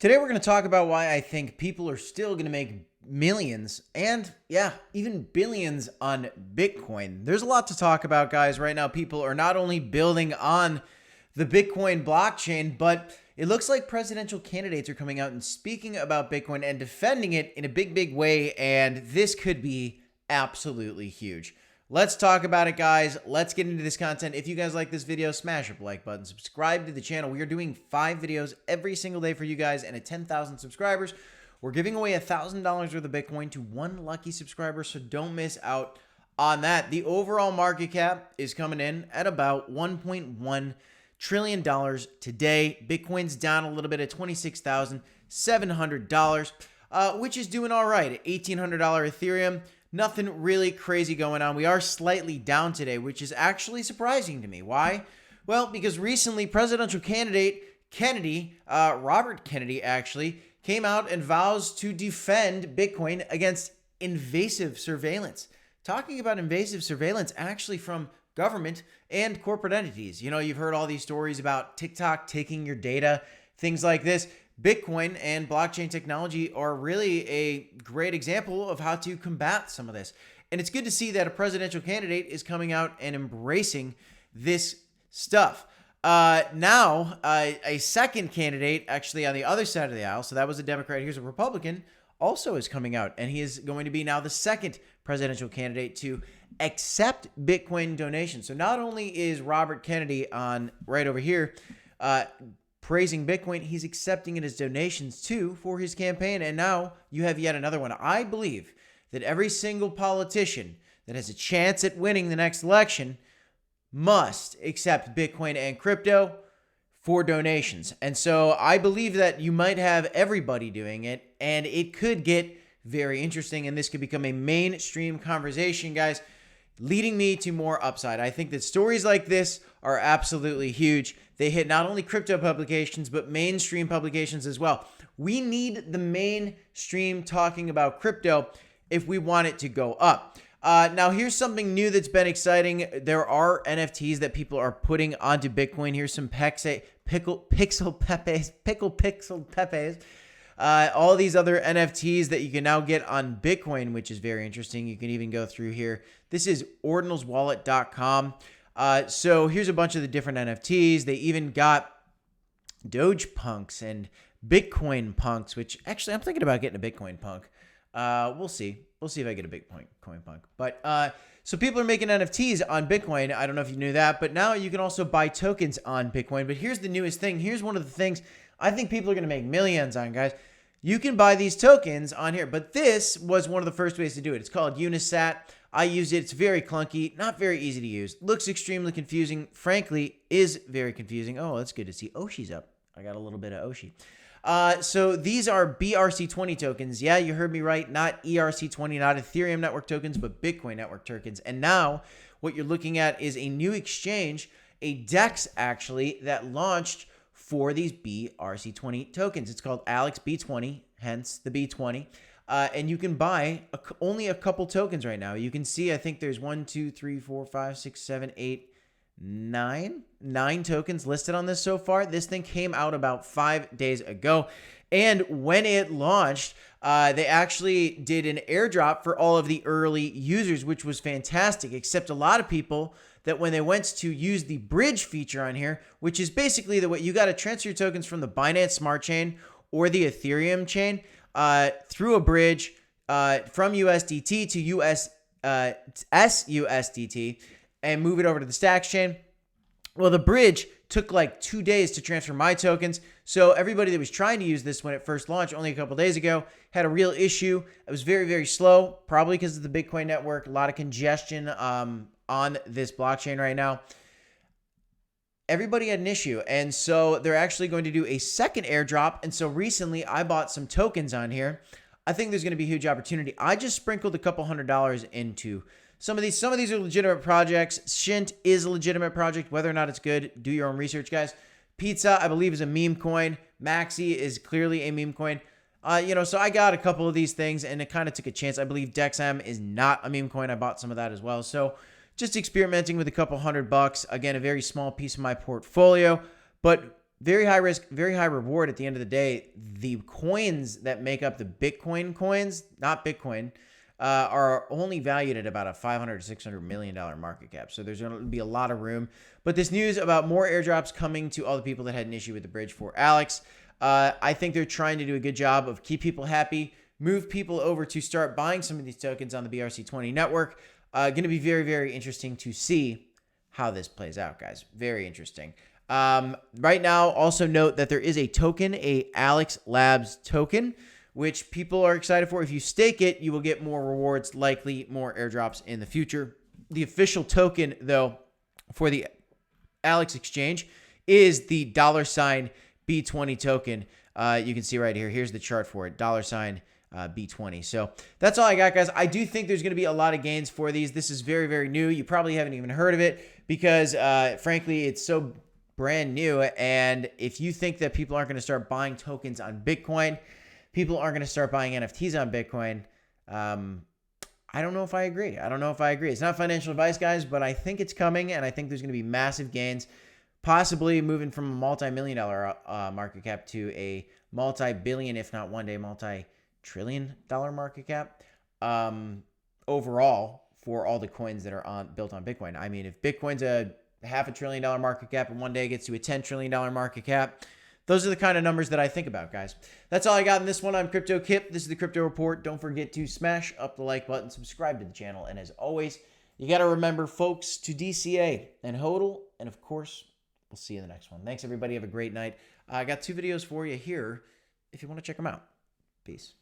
Today we're going to talk about why I think people are still going to make millions and even billions on Bitcoin. There's a lot to talk about, guys. Right now, people are not only building on the Bitcoin blockchain, but it looks like presidential candidates are coming out and speaking about Bitcoin and defending it in a big way. And this could be absolutely huge. Let's talk about it, guys. Let's get into this content. If you guys like this video, smash up the like button, subscribe to the channel. We are doing 5 videos every single day for you guys, and at 10,000 subscribers, we're giving away $1,000 worth of Bitcoin to one lucky subscriber, so don't miss out on that. The overall market cap is coming in at about $1.1 trillion today. Bitcoin's down a little bit at $26,700, which is doing all right. At $1,800 Ethereum, nothing really crazy going on. We are slightly down today, which is actually surprising to me. Why? Well, because recently presidential candidate Robert Kennedy actually came out and vows to defend Bitcoin against invasive surveillance. Talking about invasive surveillance actually from government and corporate entities. You know, you've heard all these stories about TikTok taking your data, things like this. Bitcoin and blockchain technology are really a great example of how to combat some of this. And it's good to see that a presidential candidate is coming out and embracing this stuff. Now, a second candidate actually on the other side of the aisle, so that was a Democrat, here's a Republican, also is coming out. And he is going to be now the second presidential candidate to accept Bitcoin donations. So not only is Robert Kennedy on right over here, praising Bitcoin, he's accepting it as donations too for his campaign. And now you have yet another one. I believe that every single politician that has a chance at winning the next election must accept Bitcoin and crypto for donations. And so I believe that you might have everybody doing it, and it could get very interesting, and this could become a mainstream conversation, guys, leading me to more upside. I think that stories like this are absolutely huge. They hit not only crypto publications, but mainstream publications as well. We need the mainstream talking about crypto if we want it to go up. Now, here's something new that's been exciting. There are NFTs that people are putting onto Bitcoin. Here's some pixel pepes. All these other NFTs that you can now get on Bitcoin, which is very interesting. You can even go through here. This is ordinalswallet.com. So here's a bunch of the different NFTs. They even got Doge punks and Bitcoin punks, which actually I'm thinking about getting a Bitcoin punk. We'll see. We'll see if I get a Bitcoin punk. But so people are making NFTs on Bitcoin. I don't know if you knew that, but now you can also buy tokens on Bitcoin. But here's the newest thing. Here's one of the things I think people are going to make millions on, guys. You can buy these tokens on here, but this was one of the first ways to do it. It's called Unisat. I used it. It's very clunky, not very easy to use. Looks extremely confusing. Frankly, is very confusing. Oh, that's good to see. Oshi's up. I got a little bit of Oshi. So these are BRC20 tokens. Yeah, you heard me right. Not ERC20, not Ethereum network tokens, but Bitcoin network tokens. And now what you're looking at is a new exchange, a DEX actually, that launched for these BRC20 tokens. It's called Alex B20, hence the B20. And you can buy only a couple tokens right now. You can see, I think there's 1, 2, 3, 4, 5, 6, 7, 8, 9 tokens listed on this so far. This thing came out about 5 days ago. And when it launched, they actually did an airdrop for all of the early users, which was fantastic, except a lot of people that when they went to use the bridge feature on here, which is basically the way you got to transfer your tokens from the Binance Smart Chain or the Ethereum chain through a bridge from USDT to SUSDT and move it over to the Stacks chain. Well, the bridge took like 2 days to transfer my tokens. So everybody that was trying to use this when it first launched only a couple days ago had a real issue. It was very slow, probably because of the Bitcoin network, a lot of congestion on this blockchain right now. Everybody had an issue. And so they're actually going to do a second airdrop. And so recently I bought some tokens on here. I think there's going to be a huge opportunity. I just sprinkled a couple $100 into some of these. Some of these are legitimate projects. Shint is a legitimate project. Whether or not it's good, do your own research, guys. Pizza, I believe, is a meme coin. Maxi is clearly a meme coin. So I got a couple of these things and it kind of took a chance. I believe DexM is not a meme coin. I bought some of that as well. So just experimenting with a couple $100. Again, a very small piece of my portfolio. But very high risk, very high reward at the end of the day. The coins that make up the Bitcoin coins, not Bitcoin, are only valued at about a $500 to $600 million market cap. So there's going to be a lot of room. But this news about more airdrops coming to all the people that had an issue with the bridge for Alex, I think they're trying to do a good job of keep people happy, move people over to start buying some of these tokens on the BRC20 network. Going to be very, very interesting to see how this plays out, guys. Very interesting. Right now, also note that there is a token, a Alex Labs token, which people are excited for. If you stake it, you will get more rewards, likely more airdrops in the future. The official token, though, for the Alex exchange is the $B20 token. You can see right here. Here's the chart for it, $B20. So that's all I got, guys. I do think there's going to be a lot of gains for these. This is very, very new. You probably haven't even heard of it because, frankly, it's so brand new. And if you think that people aren't going to start buying tokens on Bitcoin, people aren't going to start buying NFTs on Bitcoin, I don't know if I agree. It's not financial advice, guys, but I think it's coming, and I think there's going to be massive gains, possibly moving from a multi-million-dollar market cap to a multi-billion, if not one day multi-trillion-dollar market cap overall for all the coins that are built on Bitcoin. I mean, if Bitcoin's a $500 billion market cap and one day it gets to a $10 trillion market cap, those are the kind of numbers that I think about, guys. That's all I got in this one. I'm Crypto Kip. This is the Crypto Report. Don't forget to smash up the like button, subscribe to the channel, and as always, you got to remember, folks, to DCA and HODL, and of course, we'll see you in the next one. Thanks, everybody. Have a great night. I got 2 videos for you here if you want to check them out. Peace.